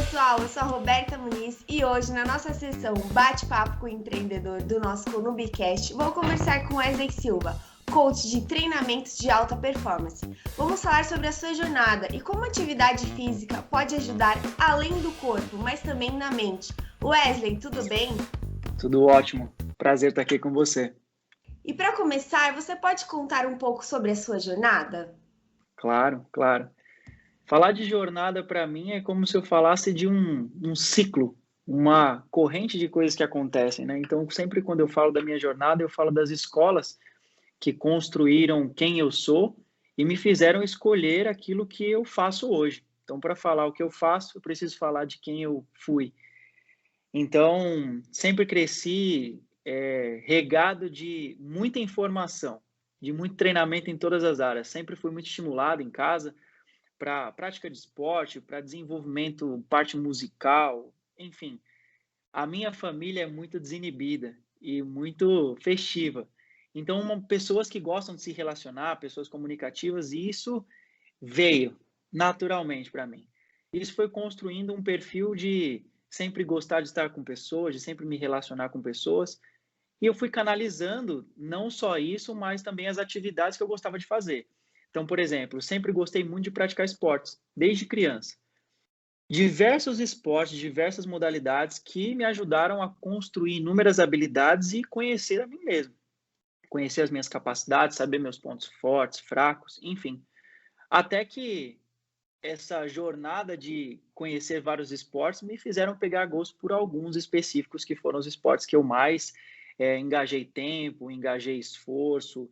pessoal, eu sou a Roberta Muniz e hoje na nossa sessão Bate-Papo com o Empreendedor do nosso Conubicast, vou conversar com Wesley Silva, coach de treinamentos de alta performance. Vamos falar sobre a sua jornada e como a atividade física pode ajudar além do corpo, mas também na mente. Wesley, tudo bem? Tudo ótimo, prazer estar aqui com você. E para começar, você pode contar um pouco sobre a sua jornada? Claro. Falar de jornada para mim é como se eu falasse de um ciclo, uma corrente de coisas que acontecem, né? Então, sempre quando eu falo da minha jornada, eu falo das escolas que construíram quem eu sou e me fizeram escolher aquilo que eu faço hoje. Então, para falar o que eu faço, eu preciso falar de quem eu fui. Então, sempre cresci regado de muita informação, de muito treinamento em todas as áreas. Sempre fui muito estimulado em casa para prática de esporte, para desenvolvimento, parte musical, enfim. A minha família é muito desinibida e muito festiva. Então, pessoas que gostam de se relacionar, pessoas comunicativas, e isso veio naturalmente para mim. Isso foi construindo um perfil de sempre gostar de estar com pessoas, de sempre me relacionar com pessoas, e eu fui canalizando não só isso, mas também as atividades que eu gostava de fazer. Então, por exemplo, eu sempre gostei muito de praticar esportes, desde criança. Diversos esportes, diversas modalidades que me ajudaram a construir inúmeras habilidades e conhecer a mim mesmo. Conhecer as minhas capacidades, saber meus pontos fortes, fracos, enfim. Até que essa jornada de conhecer vários esportes me fizeram pegar gosto por alguns específicos que foram os esportes que eu mais engajei tempo, engajei esforço,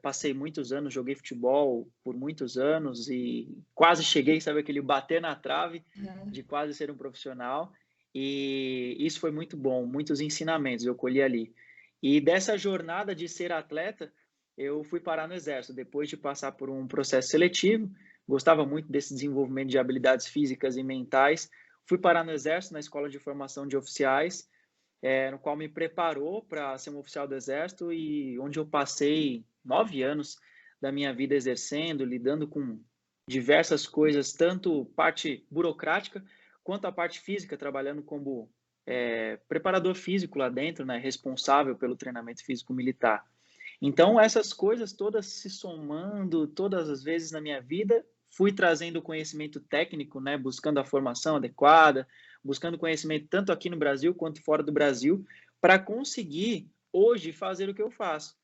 passei muitos anos, joguei futebol por muitos anos e quase cheguei, sabe, aquele bater na trave de quase ser um profissional, e isso foi muito bom, muitos ensinamentos eu colhi ali. E dessa jornada de ser atleta, eu fui parar no Exército, depois de passar por um processo seletivo. Gostava muito desse desenvolvimento de habilidades físicas e mentais. Fui parar no Exército, na Escola de Formação de Oficiais, no qual me preparou para ser um oficial do Exército e onde eu passei 9 anos da minha vida exercendo, lidando com diversas coisas, tanto parte burocrática quanto a parte física, trabalhando como preparador físico lá dentro, né, responsável pelo treinamento físico militar. Então, essas coisas todas se somando todas as vezes na minha vida, fui trazendo conhecimento técnico, né, buscando a formação adequada, buscando conhecimento tanto aqui no Brasil quanto fora do Brasil, para conseguir hoje fazer o que eu faço,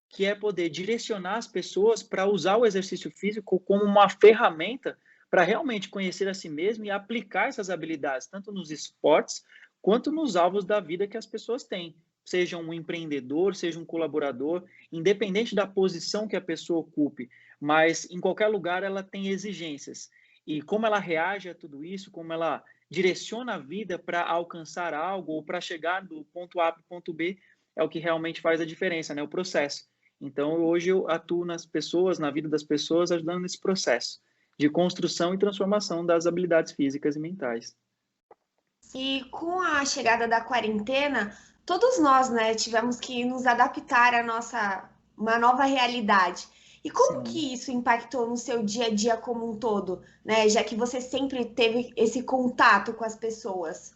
que é poder direcionar as pessoas para usar o exercício físico como uma ferramenta para realmente conhecer a si mesmo e aplicar essas habilidades, tanto nos esportes quanto nos alvos da vida que as pessoas têm. Seja um empreendedor, seja um colaborador, independente da posição que a pessoa ocupe, mas em qualquer lugar ela tem exigências. E como ela reage a tudo isso, como ela direciona a vida para alcançar algo ou para chegar do ponto A para o ponto B, é o que realmente faz a diferença, né? O processo. Então, hoje eu atuo nas pessoas, na vida das pessoas, ajudando nesse processo de construção e transformação das habilidades físicas e mentais. E com a chegada da quarentena, todos nós, né, tivemos que nos adaptar uma nova realidade. E como Sim. que isso impactou no seu dia a dia como um todo, né? Já que você sempre teve esse contato com as pessoas.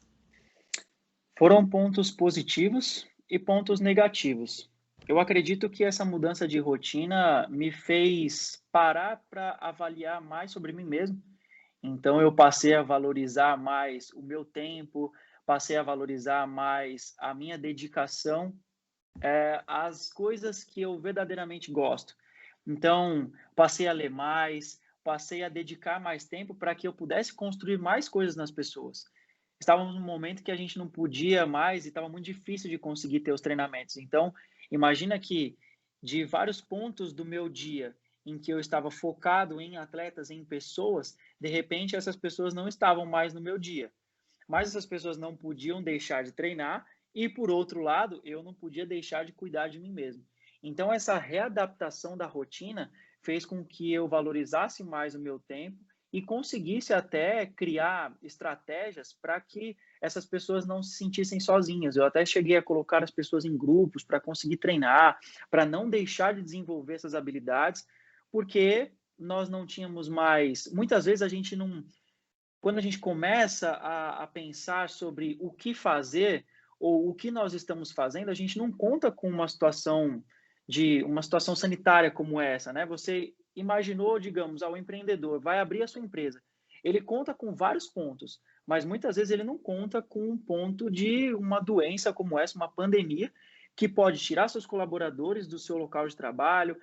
Foram pontos positivos e pontos negativos. Eu acredito que essa mudança de rotina me fez parar para avaliar mais sobre mim mesmo. Então, eu passei a valorizar mais o meu tempo, passei a valorizar mais a minha dedicação, às coisas que eu verdadeiramente gosto. Então, passei a ler mais, passei a dedicar mais tempo para que eu pudesse construir mais coisas nas pessoas. Estávamos num momento que a gente não podia mais e estava muito difícil de conseguir ter os treinamentos. Então, imagina que de vários pontos do meu dia em que eu estava focado em atletas, em pessoas, de repente essas pessoas não estavam mais no meu dia. Mas essas pessoas não podiam deixar de treinar e, por outro lado, eu não podia deixar de cuidar de mim mesmo. Então, essa readaptação da rotina fez com que eu valorizasse mais o meu tempo e conseguisse até criar estratégias para que essas pessoas não se sentissem sozinhas. Eu até cheguei a colocar as pessoas em grupos para conseguir treinar, para não deixar de desenvolver essas habilidades, porque nós não tínhamos mais. Muitas vezes a gente não quando a gente começa a pensar sobre o que fazer ou o que nós estamos fazendo, a gente não conta com uma situação sanitária como essa, né? Você imaginou, digamos, o empreendedor vai abrir a sua empresa. Ele conta com vários pontos, mas muitas vezes ele não conta com um ponto de uma doença como essa, uma pandemia, que pode tirar seus colaboradores do seu local de trabalho,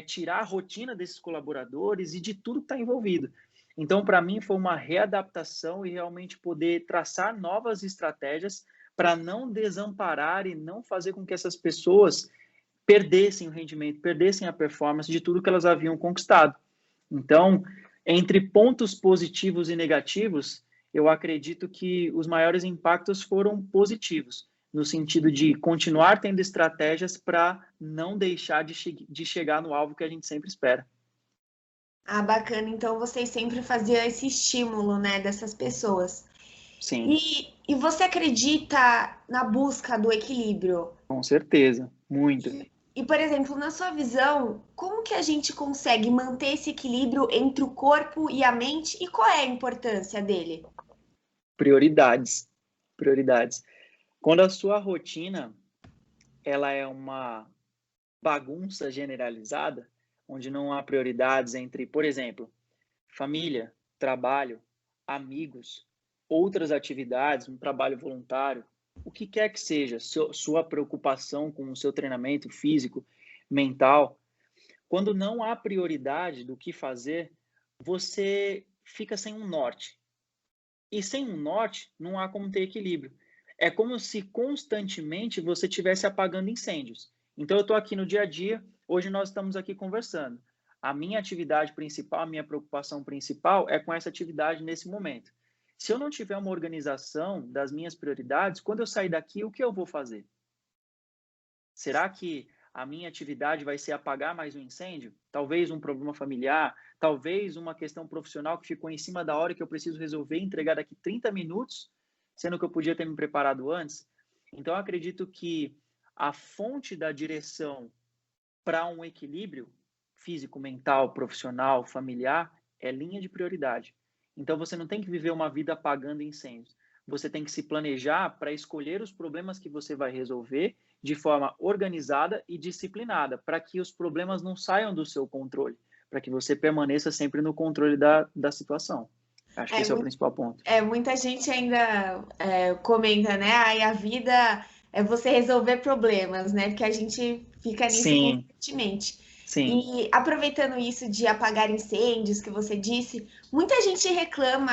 tirar a rotina desses colaboradores e de tudo que está envolvido. Então, para mim, foi uma readaptação e realmente poder traçar novas estratégias para não desamparar e não fazer com que essas pessoas perdessem o rendimento, perdessem a performance de tudo que elas haviam conquistado. Então, entre pontos positivos e negativos, eu acredito que os maiores impactos foram positivos, no sentido de continuar tendo estratégias para não deixar de chegar no alvo que a gente sempre espera. Ah, bacana. Então vocês sempre faziam esse estímulo, né, dessas pessoas. Sim, E você acredita na busca do equilíbrio? com certeza, muito. E, por exemplo, na sua visão, como que a gente consegue manter esse equilíbrio entre o corpo e a mente e qual é a importância dele? Prioridades, prioridades. Quando a sua rotina ela é uma bagunça generalizada, onde não há prioridades entre, por exemplo, família, trabalho, amigos, outras atividades, um trabalho voluntário, o que quer que seja, sua preocupação com o seu treinamento físico, mental, quando não há prioridade do que fazer, você fica sem um norte. E sem um norte, não há como ter equilíbrio. É como se constantemente você estivesse apagando incêndios. Então, eu estou aqui no dia a dia, hoje nós estamos aqui conversando. A minha atividade principal, a minha preocupação principal é com essa atividade nesse momento. Se eu não tiver uma organização das minhas prioridades, quando eu sair daqui, o que eu vou fazer? Será que a minha atividade vai ser apagar mais um incêndio? Talvez um problema familiar, talvez uma questão profissional que ficou em cima da hora que eu preciso resolver e entregar daqui 30 minutos, sendo que eu podia ter me preparado antes. Então, eu acredito que a fonte da direção para um equilíbrio físico, mental, profissional, familiar é linha de prioridade. Então, você não tem que viver uma vida apagando incêndios. Você tem que se planejar para escolher os problemas que você vai resolver de forma organizada e disciplinada, para que os problemas não saiam do seu controle, para que você permaneça sempre no controle da situação. Acho que É, esse é o principal ponto. muita gente ainda comenta, né? Ai, a vida é você resolver problemas, né? Porque a gente fica nisso Sim, constantemente. sim, E aproveitando isso de apagar incêndios que você disse, muita gente reclama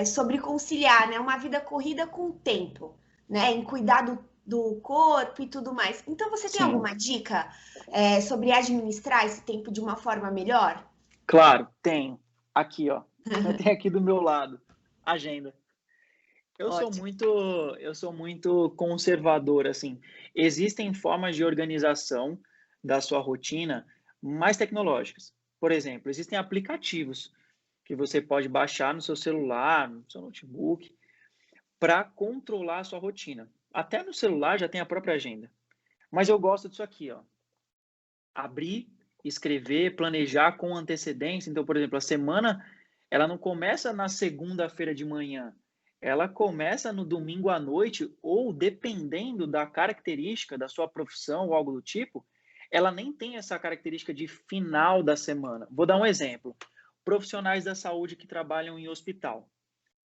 sobre conciliar, né, uma vida corrida com o tempo, né? Em cuidar do corpo e tudo mais. Então, você tem sim. alguma dica sobre administrar esse tempo de uma forma melhor? Claro, tenho. Aqui, ó. Eu tenho aqui do meu lado. Agenda. Eu sou Ótimo. muito, eu sou muito conservador, assim. Existem formas de organização da sua rotina mais tecnológicas. Por exemplo, existem aplicativos que você pode baixar no seu celular, no seu notebook, para controlar a sua rotina. Até no celular já tem a própria agenda. Mas eu gosto disso aqui, ó. Abrir, escrever, planejar com antecedência. Então, por exemplo, a semana ela não começa na segunda-feira de manhã, ela começa no domingo à noite ou dependendo da característica da sua profissão ou algo do tipo, ela nem tem essa característica de final da semana. Vou dar um exemplo. Profissionais da saúde que trabalham em hospital,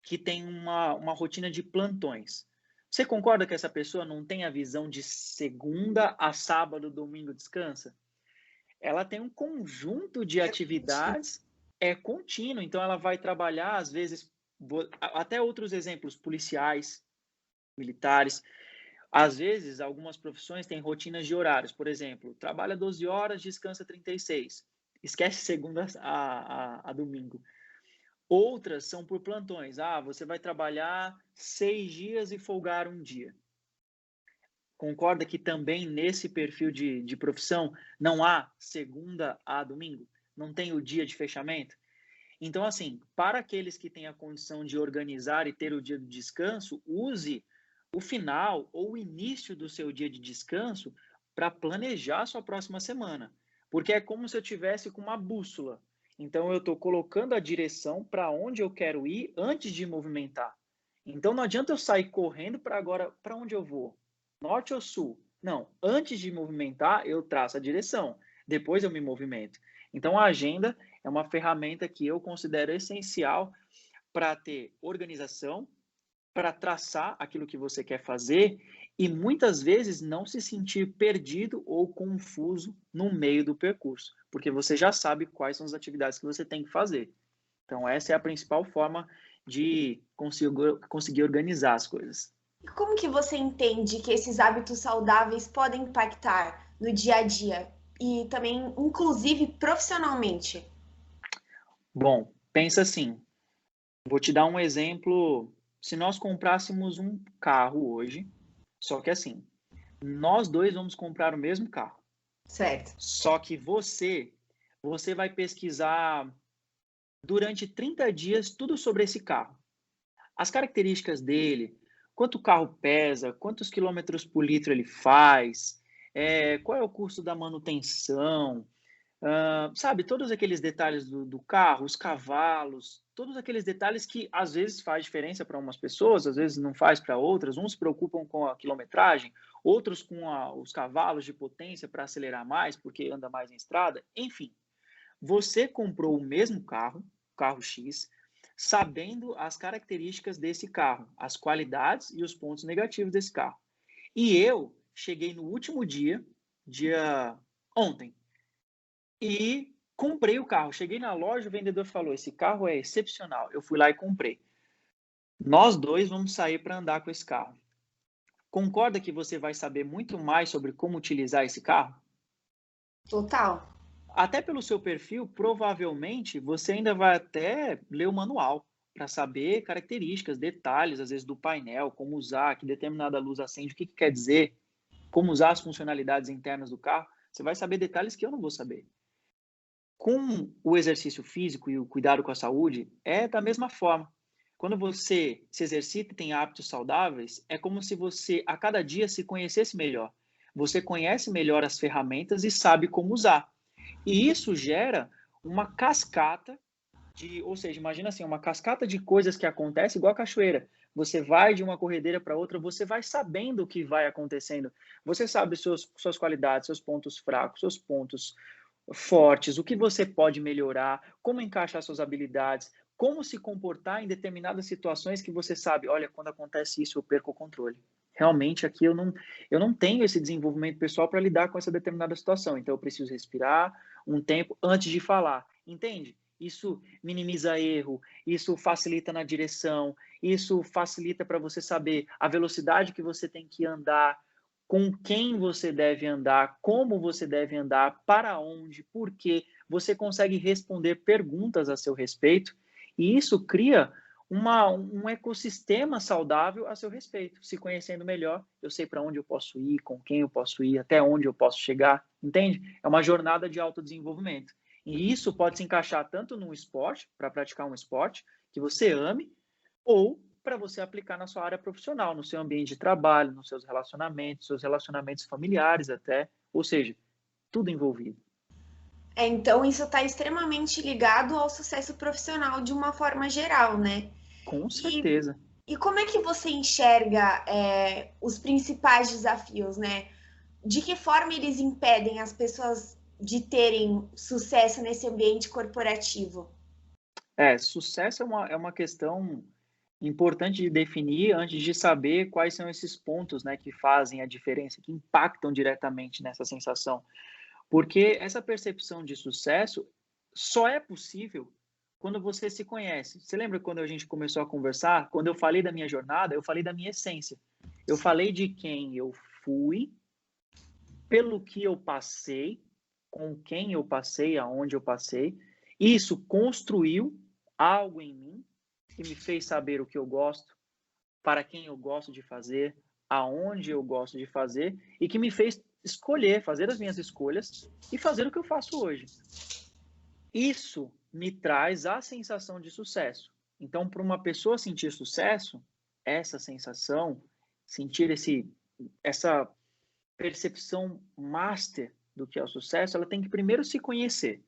que tem uma rotina de plantões. Você concorda que essa pessoa não tem a visão de segunda a sábado, domingo descansa? Ela tem um conjunto de atividades, é contínuo, então ela vai trabalhar, às vezes, até outros exemplos, policiais, militares. Às vezes, algumas profissões têm rotinas de horários, por exemplo, trabalha 12 horas, descansa 36. Esquece segunda a domingo. Outras são por plantões. Ah, você vai trabalhar 6 dias e folgar um dia. Concorda que também nesse perfil de profissão não há segunda a domingo? Não tem o dia de fechamento? Então, assim, para aqueles que têm a condição de organizar e ter o dia de descanso, use o final ou o início do seu dia de descanso para planejar a sua próxima semana. Porque é como se eu tivesse com uma bússola. Então, eu estou colocando a direção para onde eu quero ir antes de movimentar. Então, não adianta eu sair correndo para agora, para onde eu vou? Norte ou sul? Não, antes de movimentar, eu traço a direção, depois eu me movimento. Então, a agenda é uma ferramenta que eu considero essencial para ter organização, para traçar aquilo que você quer fazer e muitas vezes não se sentir perdido ou confuso no meio do percurso, porque você já sabe quais são as atividades que você tem que fazer. Então, essa é a principal forma de conseguir organizar as coisas. E como que você entende que esses hábitos saudáveis podem impactar no dia a dia e também, inclusive, profissionalmente? Bom, pensa assim, vou te dar um exemplo. Se nós comprássemos um carro hoje, só que assim, nós dois vamos comprar o mesmo carro. Certo. Só que você vai pesquisar durante 30 dias tudo sobre esse carro. As características dele, quanto o carro pesa, quantos quilômetros por litro ele faz, qual é o custo da manutenção, sabe, todos aqueles detalhes do carro, os cavalos, todos aqueles detalhes que às vezes faz diferença para umas pessoas, às vezes não faz para outras. Uns se preocupam com a quilometragem, outros com os cavalos de potência para acelerar mais, porque anda mais em estrada. Enfim, você comprou o mesmo carro, carro X, sabendo as características desse carro, as qualidades e os pontos negativos desse carro. E eu cheguei no último dia ontem, e comprei o carro. Cheguei na loja, o vendedor falou: esse carro é excepcional. Eu fui lá e comprei. Nós dois vamos sair para andar com esse carro. Concorda que você vai saber muito mais sobre como utilizar esse carro? Total. Até pelo seu perfil, provavelmente você ainda vai até ler o manual para saber características, detalhes, às vezes do painel, como usar, que determinada luz acende, o que quer dizer, como usar as funcionalidades internas do carro. Você vai saber detalhes que eu não vou saber. Com o exercício físico e o cuidado com a saúde, é da mesma forma. Quando você se exercita e tem hábitos saudáveis, é como se você, a cada dia, se conhecesse melhor. Você conhece melhor as ferramentas e sabe como usar. E isso gera uma cascata ou seja, imagina assim, uma cascata de coisas que acontece igual a cachoeira. Você vai de uma corredeira para outra, você vai sabendo o que vai acontecendo. Você sabe suas qualidades, seus pontos fracos, seus pontos fortes, o que você pode melhorar, como encaixar suas habilidades, como se comportar em determinadas situações que você sabe, olha, quando acontece isso, eu perco o controle. Realmente aqui eu não tenho esse desenvolvimento pessoal para lidar com essa determinada situação, então eu preciso respirar um tempo antes de falar, entende? Isso minimiza erro, isso facilita na direção, isso facilita para você saber a velocidade que você tem que andar, com quem você deve andar, como você deve andar, para onde, por quê. Você consegue responder perguntas a seu respeito e isso cria um ecossistema saudável a seu respeito. Se conhecendo melhor, eu sei para onde eu posso ir, com quem eu posso ir, até onde eu posso chegar, entende? É uma jornada de autodesenvolvimento. E isso pode se encaixar tanto num esporte, para praticar um esporte que você ame, ou para você aplicar na sua área profissional, no seu ambiente de trabalho, nos seus relacionamentos familiares até, ou seja, tudo envolvido. Então isso está extremamente ligado ao sucesso profissional de uma forma geral, né? Com E, certeza. e como é que você enxerga os principais desafios, né? De que forma eles impedem as pessoas de terem sucesso nesse ambiente corporativo? Sucesso é uma questão importante de definir antes de saber quais são esses pontos, né, que fazem a diferença, que impactam diretamente nessa sensação. Porque essa percepção de sucesso só é possível quando você se conhece. Você lembra quando a gente começou a conversar? Quando eu falei da minha jornada, eu falei da minha essência. Eu falei de quem eu fui, pelo que eu passei, com quem eu passei, aonde eu passei. Isso construiu algo em mim que me fez saber o que eu gosto, para quem eu gosto de fazer, aonde eu gosto de fazer e que me fez escolher, fazer as minhas escolhas e fazer o que eu faço hoje. Isso me traz a sensação de sucesso. Então, para uma pessoa sentir sucesso, essa sensação, sentir essa percepção master do que é o sucesso, ela tem que primeiro se conhecer,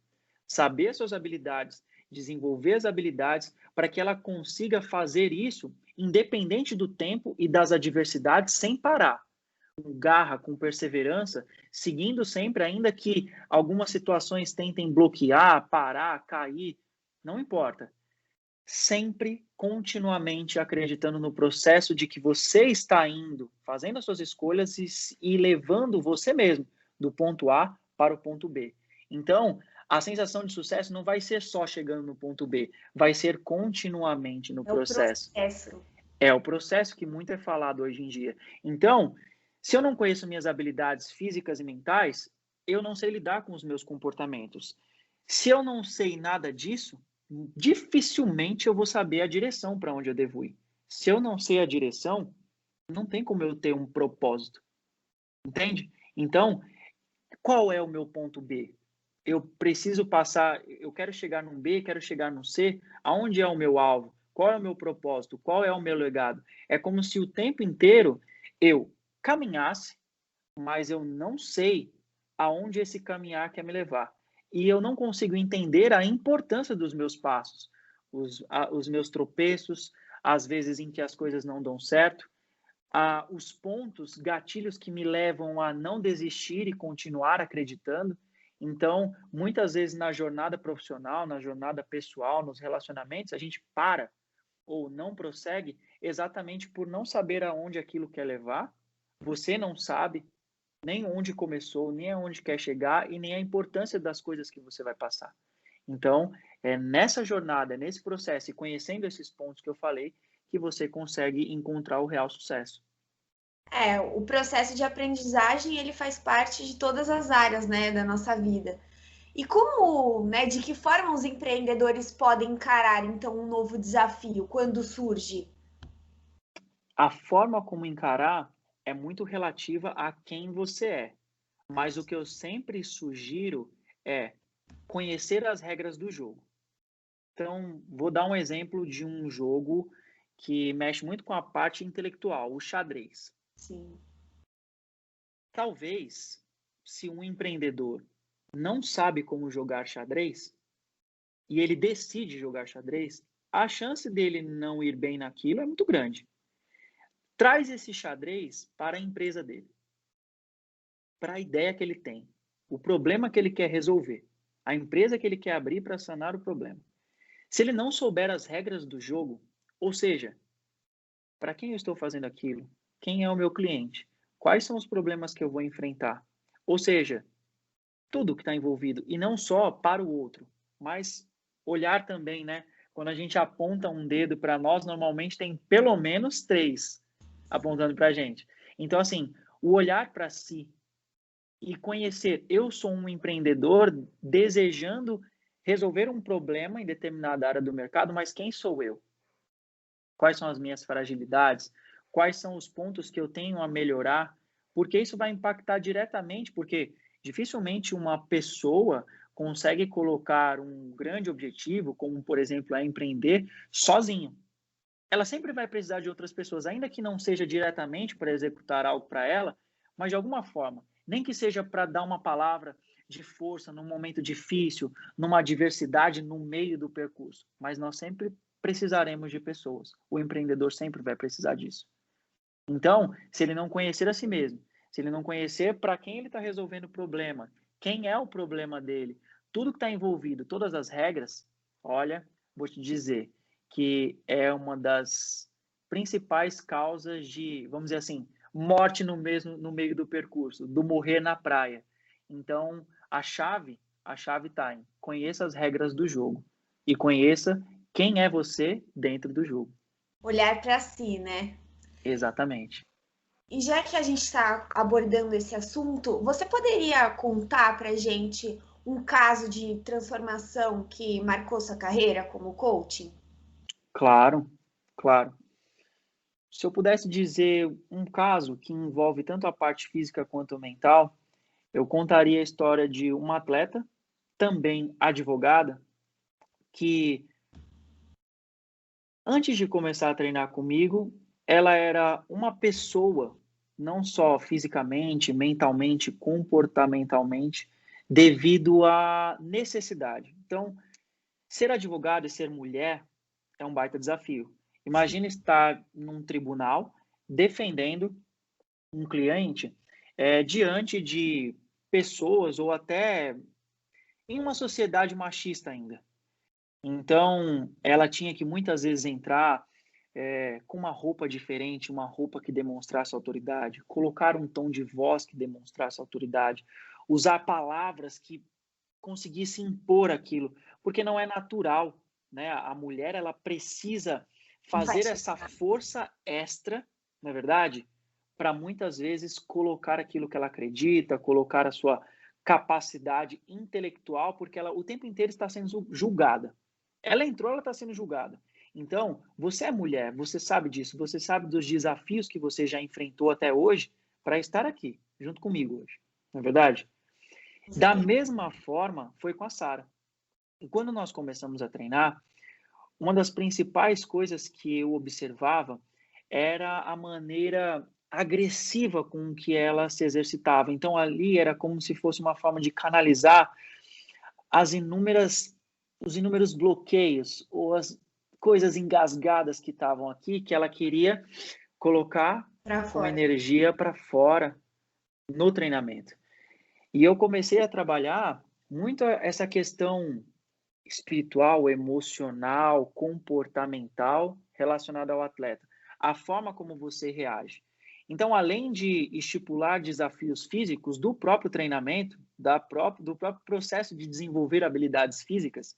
saber as suas habilidades, desenvolver as habilidades para que ela consiga fazer isso independente do tempo e das adversidades sem parar, com garra, com perseverança, seguindo sempre, ainda que algumas situações tentem bloquear, parar, cair, não importa. Sempre, continuamente acreditando no processo de que você está indo, fazendo as suas escolhas e levando você mesmo do ponto A para o ponto B. Então, a sensação de sucesso não vai ser só chegando no ponto B, vai ser continuamente no É o processo. processo. É o processo que muito é falado hoje em dia. Então, se eu não conheço minhas habilidades físicas e mentais, eu não sei lidar com os meus comportamentos. Se eu não sei nada disso, dificilmente eu vou saber a direção para onde eu devo ir. Se eu não sei a direção, não tem como eu ter um propósito. Entende? Então, qual é o meu ponto B? Eu preciso passar, eu quero chegar num B, quero chegar num C, aonde é o meu alvo? Qual é o meu propósito? Qual é o meu legado? É como se o tempo inteiro eu caminhasse, mas eu não sei aonde esse caminhar quer me levar. E eu não consigo entender a importância dos meus passos, os meus tropeços, às vezes em que as coisas não dão certo, os pontos, gatilhos que me levam a não desistir e continuar acreditando. Então, muitas vezes na jornada profissional, na jornada pessoal, nos relacionamentos, a gente para ou não prossegue exatamente por não saber aonde aquilo quer levar. Você não sabe nem onde começou, nem aonde quer chegar e nem a importância das coisas que você vai passar. Então, é nessa jornada, é nesse processo e conhecendo esses pontos que eu falei, que você consegue encontrar o real sucesso. O processo de aprendizagem, ele faz parte de todas as áreas, né, da nossa vida. E como, né, de que forma os empreendedores podem encarar, então, um novo desafio quando surge? A forma como encarar é muito relativa a quem você é. Mas o que eu sempre sugiro é conhecer as regras do jogo. Então, vou dar um exemplo de um jogo que mexe muito com a parte intelectual, o xadrez. Sim. Talvez, se um empreendedor não sabe como jogar xadrez e ele decide jogar xadrez, a chance dele não ir bem naquilo é muito grande. Traz esse xadrez para a empresa dele, para a ideia que ele tem, o problema que ele quer resolver, a empresa que ele quer abrir para sanar o problema. Se ele não souber as regras do jogo, ou seja, para quem eu estou fazendo aquilo, quem é o meu cliente, quais são os problemas que eu vou enfrentar, ou seja, tudo que está envolvido, e não só para o outro, mas olhar também, né? Quando a gente aponta um dedo para nós, normalmente tem pelo menos três apontando para a gente. Então, assim, o olhar para si e conhecer, eu sou um empreendedor desejando resolver um problema em determinada área do mercado, mas quem sou eu? Quais são as minhas fragilidades? Quais são os pontos que eu tenho a melhorar? Porque isso vai impactar diretamente, porque dificilmente uma pessoa consegue colocar um grande objetivo, como por exemplo é empreender, sozinho. Ela sempre vai precisar de outras pessoas, ainda que não seja diretamente para executar algo para ela, mas de alguma forma, nem que seja para dar uma palavra de força num momento difícil, numa adversidade no meio do percurso. Mas nós sempre precisaremos de pessoas. O empreendedor sempre vai precisar disso. Então, se ele não conhecer a si mesmo, se ele não conhecer para quem ele está resolvendo o problema, quem é o problema dele, tudo que está envolvido, todas as regras, olha, vou te dizer que é uma das principais causas de, vamos dizer assim, morte no meio do percurso, do morrer na praia. Então, a chave está em conheça as regras do jogo e conheça quem é você dentro do jogo. Olhar para si, né? Exatamente. E já que a gente está abordando esse assunto, você poderia contar para gente um caso de transformação que marcou sua carreira como coaching? Claro, claro. Se eu pudesse dizer um caso que envolve tanto a parte física quanto mental, eu contaria a história de uma atleta, também advogada, que antes de começar a treinar comigo, ela era uma pessoa, não só fisicamente, mentalmente, comportamentalmente, devido à necessidade. Então, ser advogado e ser mulher é um baita desafio. Imagina estar num tribunal defendendo um cliente diante de pessoas ou até em uma sociedade machista ainda. Então, ela tinha que muitas vezes entrar com uma roupa diferente, uma roupa que demonstrasse autoridade, colocar um tom de voz que demonstrasse autoridade, usar palavras que conseguissem impor aquilo, porque não é natural, né? A mulher, ela precisa fazer essa força extra, não é verdade? Para muitas vezes colocar aquilo que ela acredita, colocar a sua capacidade intelectual, porque ela o tempo inteiro está sendo julgada. Ela entrou, ela está sendo julgada. Então, você é mulher, você sabe disso, você sabe dos desafios que você já enfrentou até hoje para estar aqui, junto comigo hoje, não é verdade? Da mesma forma, foi com a Sara. E quando nós começamos a treinar, uma das principais coisas que eu observava era a maneira agressiva com que ela se exercitava. Então, ali era como se fosse uma forma de canalizar as os inúmeros bloqueios ou as coisas engasgadas que estavam aqui, que ela queria colocar com energia para fora no treinamento. E eu comecei a trabalhar muito essa questão espiritual, emocional, comportamental relacionada ao atleta. A forma como você reage. Então, além de estipular desafios físicos do próprio treinamento, do próprio processo de desenvolver habilidades físicas,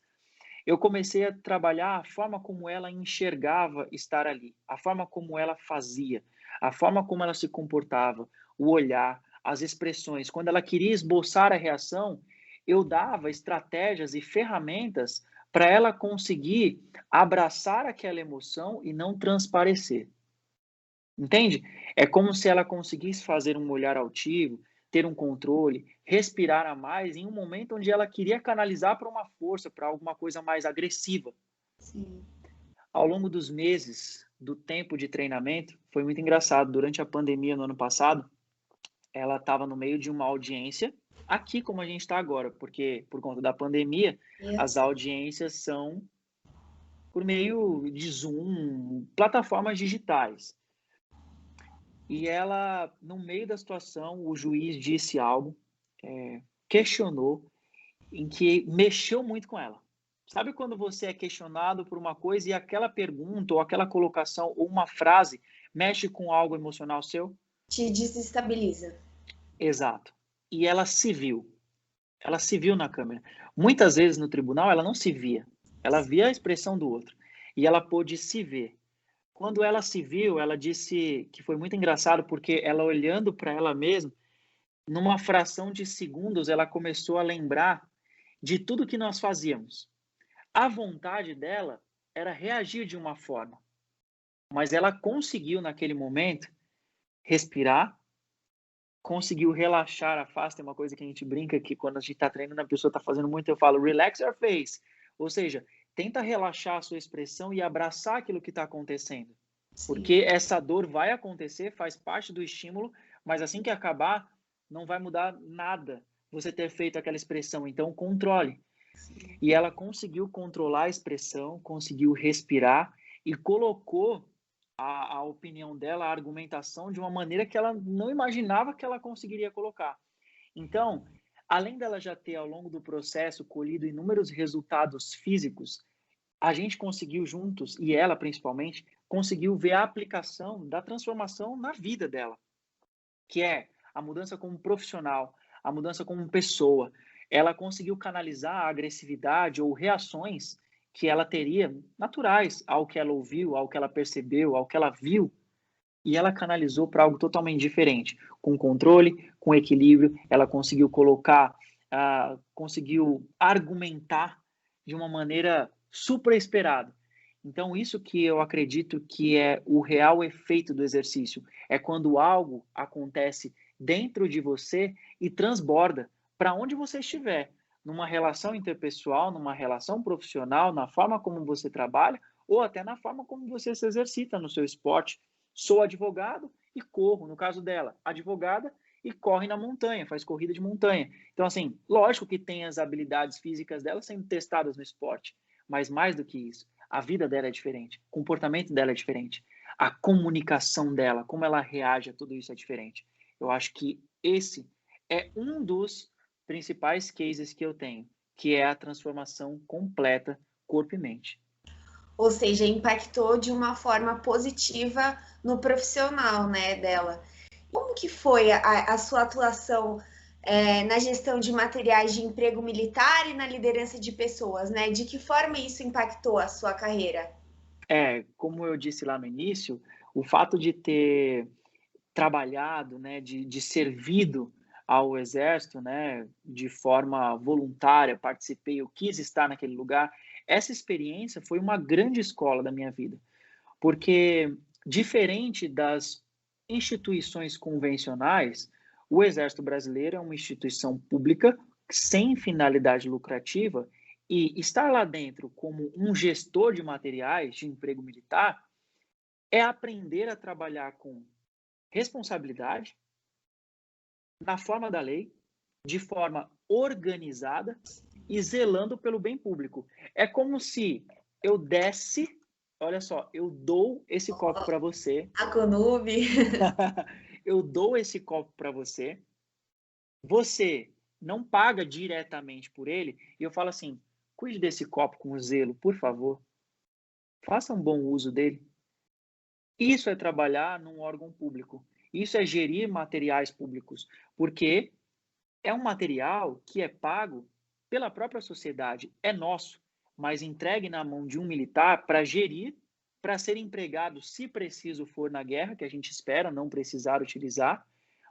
eu comecei a trabalhar a forma como ela enxergava estar ali, a forma como ela fazia, a forma como ela se comportava, o olhar, as expressões. Quando ela queria esboçar a reação, eu dava estratégias e ferramentas para ela conseguir abraçar aquela emoção e não transparecer. Entende? É como se ela conseguisse fazer um olhar altivo, ter um controle, respirar a mais em um momento onde ela queria canalizar para uma força, para alguma coisa mais agressiva. Sim. Ao longo dos meses, do tempo de treinamento, foi muito engraçado. Durante a pandemia no ano passado, ela estava no meio de uma audiência, aqui como a gente está agora, porque por conta da pandemia, as audiências são por meio de Zoom, plataformas digitais. E ela, no meio da situação, o juiz disse algo, questionou, em que mexeu muito com ela. Sabe quando você é questionado por uma coisa e aquela pergunta, ou aquela colocação, ou uma frase mexe com algo emocional seu? Te desestabiliza. Exato. E ela se viu. Ela se viu na câmera. Muitas vezes no tribunal ela não se via. Ela via a expressão do outro. E ela pôde se ver. Quando ela se viu, ela disse que foi muito engraçado porque ela olhando para ela mesma, numa fração de segundos, ela começou a lembrar de tudo que nós fazíamos. A vontade dela era reagir de uma forma, mas ela conseguiu naquele momento respirar, conseguiu relaxar a face. Tem uma coisa que a gente brinca que quando a gente está treinando, a pessoa está fazendo muito, eu falo relax your face, ou seja, tenta relaxar a sua expressão e abraçar aquilo que está acontecendo. Sim. Porque essa dor vai acontecer, faz parte do estímulo, mas assim que acabar, não vai mudar nada você ter feito aquela expressão. Então, controle. Sim. E ela conseguiu controlar a expressão, conseguiu respirar e colocou a opinião dela, a argumentação, de uma maneira que ela não imaginava que ela conseguiria colocar. Então, além dela já ter, ao longo do processo, colhido inúmeros resultados físicos, a gente conseguiu juntos, e ela principalmente, conseguiu ver a aplicação da transformação na vida dela, que é a mudança como profissional, a mudança como pessoa. Ela conseguiu canalizar a agressividade ou reações que ela teria naturais ao que ela ouviu, ao que ela percebeu, ao que ela viu, e ela canalizou para algo totalmente diferente, com controle, com equilíbrio. Ela conseguiu colocar, conseguiu argumentar de uma maneira super esperada. Então, isso que eu acredito que é o real efeito do exercício, é quando algo acontece dentro de você e transborda para onde você estiver, numa relação interpessoal, numa relação profissional, na forma como você trabalha, ou até na forma como você se exercita no seu esporte. Sou advogado e corro, no caso dela, advogada e corre na montanha, faz corrida de montanha. Então, assim, lógico que tem as habilidades físicas dela sendo testadas no esporte, mas mais do que isso, a vida dela é diferente, o comportamento dela é diferente, a comunicação dela, como ela reage a tudo isso é diferente. Eu acho que esse é um dos principais cases que eu tenho, que é a transformação completa corpo e mente. Ou seja, impactou de uma forma positiva no profissional, né, dela. Como que foi a sua atuação na gestão de materiais de emprego militar e na liderança de pessoas, né? De que forma isso impactou a sua carreira? Como eu disse lá no início, o fato de ter trabalhado, né, de servido ao exército, né, de forma voluntária, participei, eu quis estar naquele lugar. Essa experiência foi uma grande escola da minha vida, porque diferente das instituições convencionais, o Exército Brasileiro é uma instituição pública sem finalidade lucrativa e estar lá dentro como um gestor de materiais de emprego militar é aprender a trabalhar com responsabilidade, na forma da lei, de forma organizada e zelando pelo bem público. É como se eu desse, olha só, eu dou esse copo para você, A Conube. eu dou esse copo para você, você não paga diretamente por ele, e eu falo assim, cuide desse copo com zelo, por favor, faça um bom uso dele. Isso é trabalhar num órgão público. Isso é gerir materiais públicos, porque é um material que é pago pela própria sociedade, é nosso, mas entregue na mão de um militar para gerir, para ser empregado, se preciso for, na guerra, que a gente espera não precisar utilizar,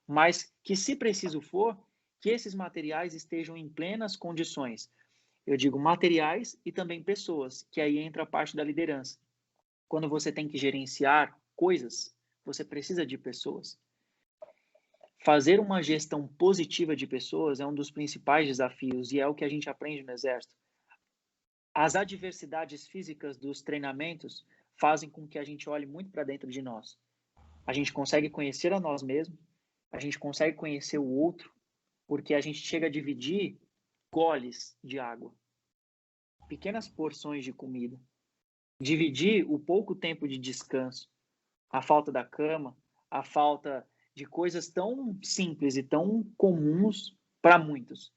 mas que, se preciso for, que esses materiais estejam em plenas condições. Eu digo materiais e também pessoas, que aí entra a parte da liderança. Quando você tem que gerenciar coisas, você precisa de pessoas. Fazer uma gestão positiva de pessoas é um dos principais desafios e é o que a gente aprende no Exército. As adversidades físicas dos treinamentos fazem com que a gente olhe muito para dentro de nós. A gente consegue conhecer a nós mesmos, a gente consegue conhecer o outro, porque a gente chega a dividir goles de água, pequenas porções de comida, dividir o pouco tempo de descanso, a falta da cama, a falta de coisas tão simples e tão comuns para muitos.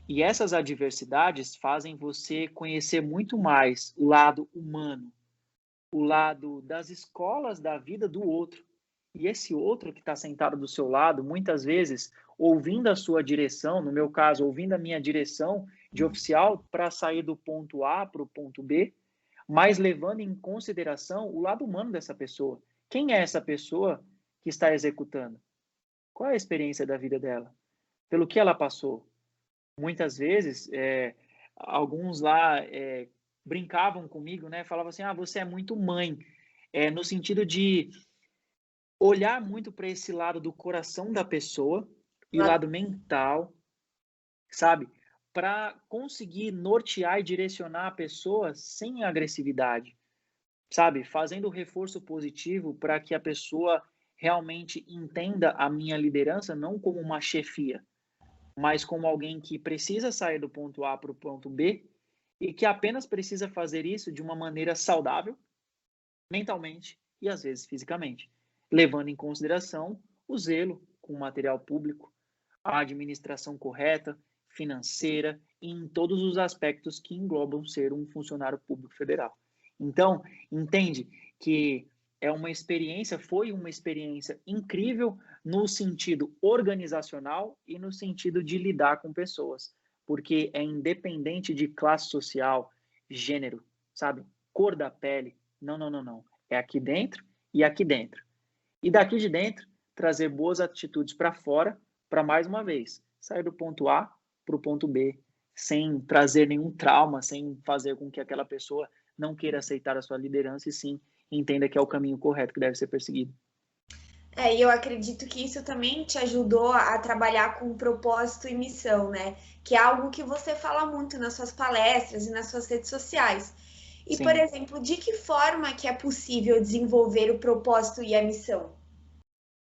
E essas adversidades fazem você conhecer muito mais o lado humano, o lado das escolas da vida do outro. E esse outro que está sentado do seu lado, muitas vezes, ouvindo a sua direção, no meu caso, ouvindo a minha direção de oficial para sair do ponto A para o ponto B, mas levando em consideração o lado humano dessa pessoa. Quem é essa pessoa que está executando? Qual é a experiência da vida dela? Pelo que ela passou? Muitas vezes, alguns lá brincavam comigo, né? Falavam assim, você é muito mãe. No sentido de olhar muito para esse lado do coração da pessoa e o lado mental, sabe? Para conseguir nortear e direcionar a pessoa sem agressividade, sabe? Fazendo o reforço positivo para que a pessoa realmente entenda a minha liderança não como uma chefia, mas como alguém que precisa sair do ponto A para o ponto B e que apenas precisa fazer isso de uma maneira saudável, mentalmente e às vezes fisicamente, levando em consideração o zelo com o material público, a administração correta, financeira, e em todos os aspectos que englobam ser um funcionário público federal. Então, entende que foi uma experiência incrível no sentido organizacional e no sentido de lidar com pessoas, porque é independente de classe social, gênero, sabe? Cor da pele. Não, não, não, não. É aqui dentro e aqui dentro. E daqui de dentro, trazer boas atitudes para fora, para mais uma vez, sair do ponto A para o ponto B, sem trazer nenhum trauma, sem fazer com que aquela pessoa não queira aceitar a sua liderança e sim entenda que é o caminho correto que deve ser perseguido. E eu acredito que isso também te ajudou a trabalhar com propósito e missão, né? Que é algo que você fala muito nas suas palestras e nas suas redes sociais. E, por Sim. exemplo, de que forma que é possível desenvolver o propósito e a missão?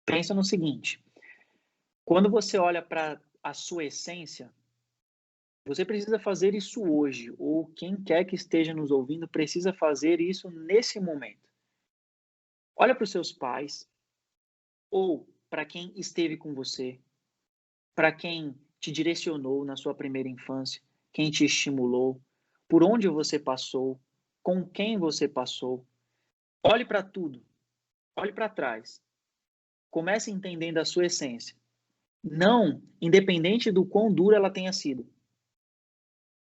Pensa no seguinte, Quando você olha para a sua essência, você precisa fazer isso hoje, ou quem quer que esteja nos ouvindo precisa fazer isso nesse momento. Olha para os seus pais, ou para quem esteve com você, para quem te direcionou na sua primeira infância, quem te estimulou, por onde você passou, com quem você passou. Olhe para tudo, olhe para trás. Comece entendendo a sua essência. Não, independente do quão dura ela tenha sido.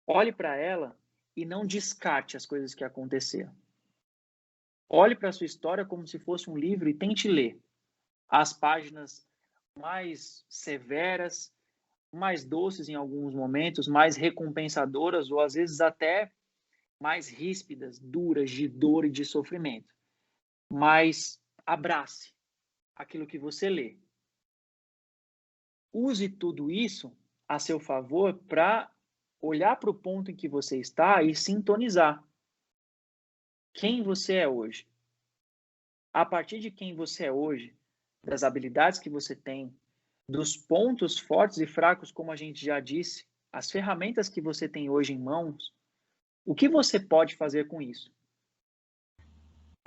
Olhe para ela e não descarte as coisas que aconteceram. Olhe para a sua história como se fosse um livro e tente ler as páginas mais severas, mais doces em alguns momentos, mais recompensadoras ou às vezes até mais ríspidas, duras, de dor e de sofrimento. Mas abrace aquilo que você lê. Use tudo isso a seu favor para olhar para o ponto em que você está e sintonizar quem você é hoje. A partir de quem você é hoje, das habilidades que você tem, dos pontos fortes e fracos, como a gente já disse, as ferramentas que você tem hoje em mãos, o que você pode fazer com isso?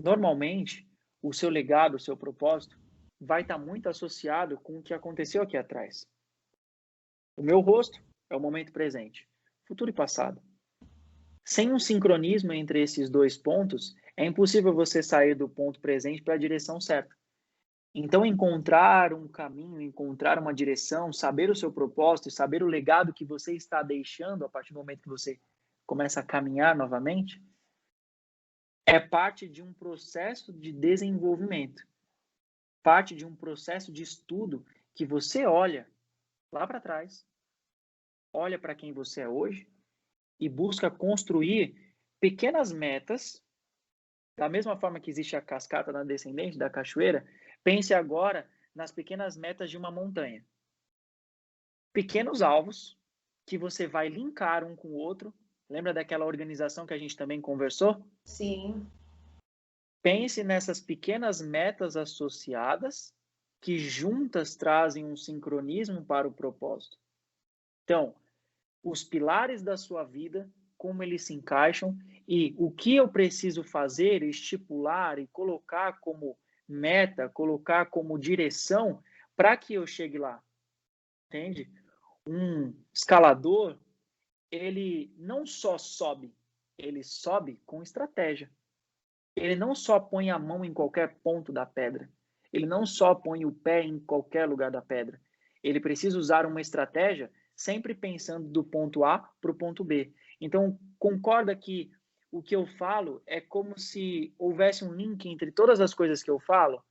Normalmente, o seu legado, o seu propósito, vai estar muito associado com o que aconteceu aqui atrás. O meu rosto é o momento presente, futuro e passado. Sem um sincronismo entre esses dois pontos, é impossível você sair do ponto presente para a direção certa. Então, encontrar um caminho, encontrar uma direção, saber o seu propósito, saber o legado que você está deixando a partir do momento que você começa a caminhar novamente, é parte de um processo de desenvolvimento, parte de um processo de estudo que você olha lá para trás, olha para quem você é hoje e busca construir pequenas metas, da mesma forma que existe a cascata na descendente da cachoeira, pense agora nas pequenas metas de uma montanha. Pequenos alvos que você vai linkar um com o outro. Lembra daquela organização que a gente também conversou? Sim. Pense nessas pequenas metas associadas que juntas trazem um sincronismo para o propósito. Então, os pilares da sua vida, como eles se encaixam e o que eu preciso fazer, estipular e colocar como meta, colocar como direção para que eu chegue lá. Entende? Um escalador, ele não só sobe, ele sobe com estratégia. Ele não só põe a mão em qualquer ponto da pedra. Ele não só põe o pé em qualquer lugar da pedra. Ele precisa usar uma estratégia sempre pensando do ponto A para o ponto B. Então, concorda que o que eu falo é como se houvesse um link entre todas as coisas que eu falo?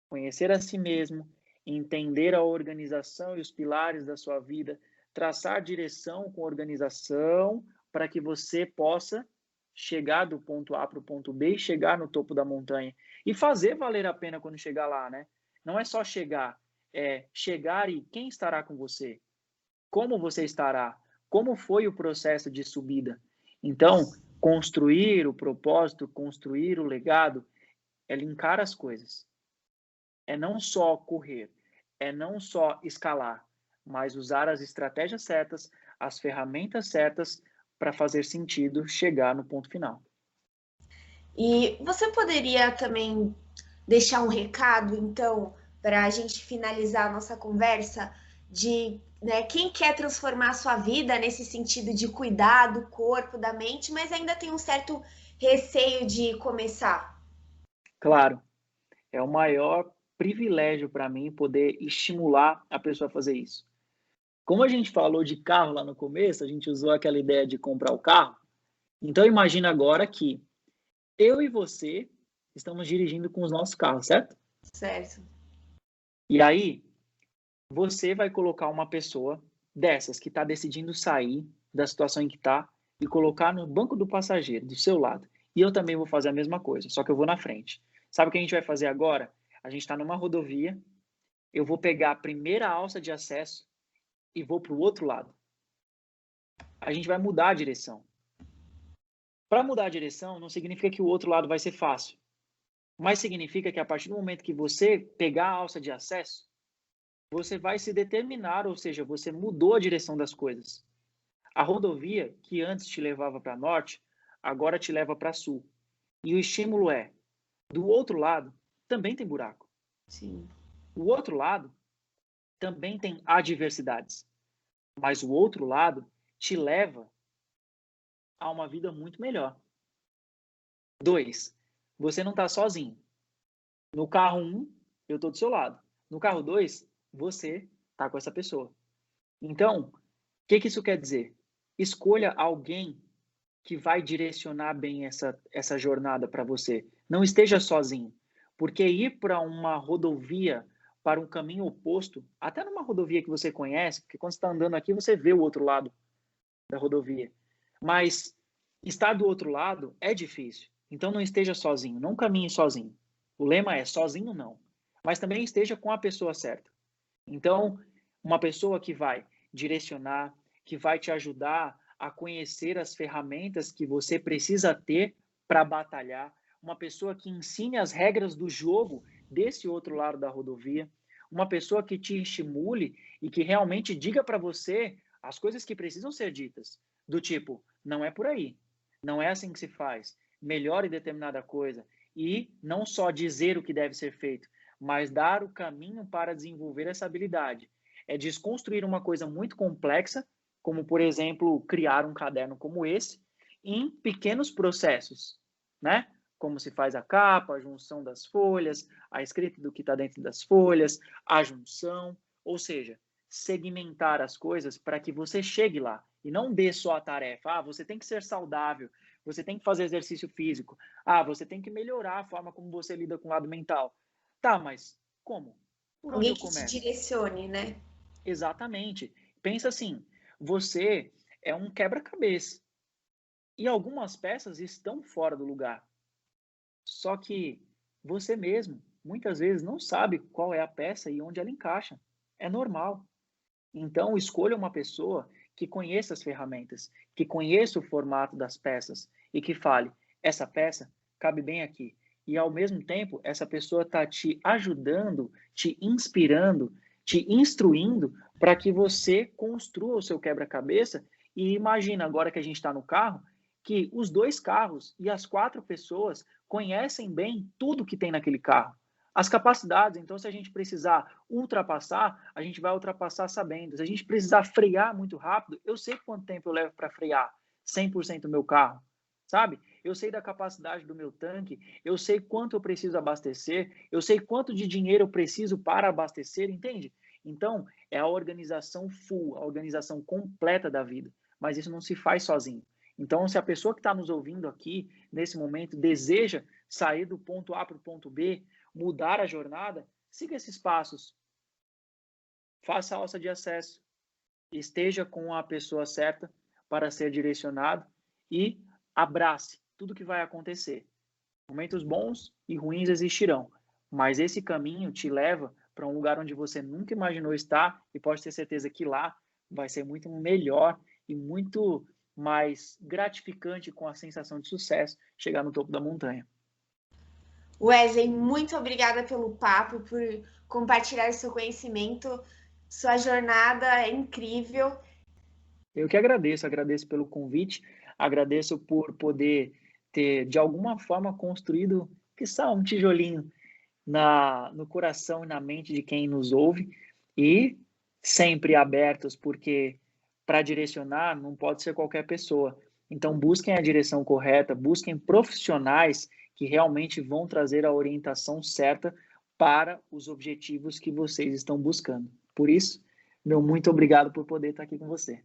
Conhecer a si mesmo, entender a organização e os pilares da sua vida, traçar direção com organização para que você possa chegar do ponto A para o ponto B e chegar no topo da montanha. E fazer valer a pena quando chegar lá, né? Não é só chegar, é chegar e quem estará com você? Como você estará? Como foi o processo de subida? Então, construir o propósito, construir o legado, é linkar as coisas. É não só correr, é não só escalar, mas usar as estratégias certas, as ferramentas certas para fazer sentido chegar no ponto final. E você poderia também deixar um recado, então, para a gente finalizar a nossa conversa, de quem quer transformar a sua vida nesse sentido de cuidar do corpo, da mente, mas ainda tem um certo receio de começar? Claro, é o maior privilégio para mim poder estimular a pessoa a fazer isso. Como a gente falou de carro lá no começo, a gente usou aquela ideia de comprar o carro. Então imagina agora que eu e você estamos dirigindo com os nossos carros, certo? Certo. E aí você vai colocar uma pessoa dessas que está decidindo sair da situação em que está e colocar no banco do passageiro, do seu lado. E eu também vou fazer a mesma coisa, só que eu vou na frente. Sabe o que a gente vai fazer agora? A gente está numa rodovia, eu vou pegar a primeira alça de acesso e vou para o outro lado. A gente vai mudar a direção. Para mudar a direção, não significa que o outro lado vai ser fácil, mas significa que a partir do momento que você pegar a alça de acesso, você vai se determinar, ou seja, você mudou a direção das coisas. A rodovia, que antes te levava para norte, agora te leva para sul. E o estímulo é, do outro lado, também tem buraco. Sim. O outro lado também tem adversidades. Mas o outro lado te leva a uma vida muito melhor. 2, você não está sozinho. No carro 1, eu estou do seu lado. No carro 2, você está com essa pessoa. Então, o que isso quer dizer? Escolha alguém que vai direcionar bem essa jornada para você. Não esteja sozinho. Porque ir para uma rodovia, para um caminho oposto, até numa rodovia que você conhece, porque quando você está andando aqui, você vê o outro lado da rodovia. Mas estar do outro lado é difícil. Então não esteja sozinho, não caminhe sozinho. O lema é sozinho não. Mas também esteja com a pessoa certa. Então, uma pessoa que vai direcionar, que vai te ajudar a conhecer as ferramentas que você precisa ter para batalhar, uma pessoa que ensine as regras do jogo desse outro lado da rodovia, uma pessoa que te estimule e que realmente diga para você as coisas que precisam ser ditas, do tipo, não é por aí, não é assim que se faz, melhore determinada coisa, e não só dizer o que deve ser feito, mas dar o caminho para desenvolver essa habilidade. É desconstruir uma coisa muito complexa, como, por exemplo, criar um caderno como esse, em pequenos processos, né? Como se faz a capa, a junção das folhas, a escrita do que está dentro das folhas, a junção, ou seja, segmentar as coisas para que você chegue lá e não dê só a tarefa. Ah, você tem que ser saudável, você tem que fazer exercício físico, ah, você tem que melhorar a forma como você lida com o lado mental. Tá, mas como? Por onde eu começo? Alguém que te direcione, né? Exatamente. Pensa assim, você é um quebra-cabeça e algumas peças estão fora do lugar. Só que você mesmo, muitas vezes, não sabe qual é a peça e onde ela encaixa. É normal. Então, escolha uma pessoa que conheça as ferramentas, que conheça o formato das peças e que fale, essa peça cabe bem aqui. E, ao mesmo tempo, essa pessoa está te ajudando, te inspirando, te instruindo para que você construa o seu quebra-cabeça. E imagina, agora que a gente está no carro, que os 2 carros e as 4 pessoas conhecem bem tudo que tem naquele carro. As capacidades, então, se a gente precisar ultrapassar, a gente vai ultrapassar sabendo. Se a gente precisar frear muito rápido, eu sei quanto tempo eu levo para frear 100% do meu carro, sabe? Eu sei da capacidade do meu tanque, eu sei quanto eu preciso abastecer, eu sei quanto de dinheiro eu preciso para abastecer, entende? Então, é a organização full, a organização completa da vida. Mas isso não se faz sozinho. Então, se a pessoa que está nos ouvindo aqui, nesse momento, deseja sair do ponto A para o ponto B, mudar a jornada, siga esses passos. Faça a alça de acesso. Esteja com a pessoa certa para ser direcionado e abrace tudo que vai acontecer. Momentos bons e ruins existirão, mas esse caminho te leva para um lugar onde você nunca imaginou estar e pode ter certeza que lá vai ser muito melhor e muito mais gratificante, com a sensação de sucesso, chegar no topo da montanha. Wesley, muito obrigada pelo papo, por compartilhar seu conhecimento. Sua jornada é incrível. Eu que agradeço pelo convite, agradeço por poder ter, de alguma forma, construído, quiçá, um tijolinho no coração e na mente de quem nos ouve, e sempre abertos, porque para direcionar não pode ser qualquer pessoa. Então, busquem a direção correta, busquem profissionais que realmente vão trazer a orientação certa para os objetivos que vocês estão buscando. Por isso, meu muito obrigado por poder estar aqui com você.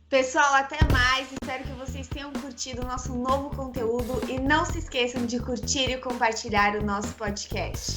Pessoal, até mais. Espero que vocês tenham curtido o nosso novo conteúdo e não se esqueçam de curtir e compartilhar o nosso podcast.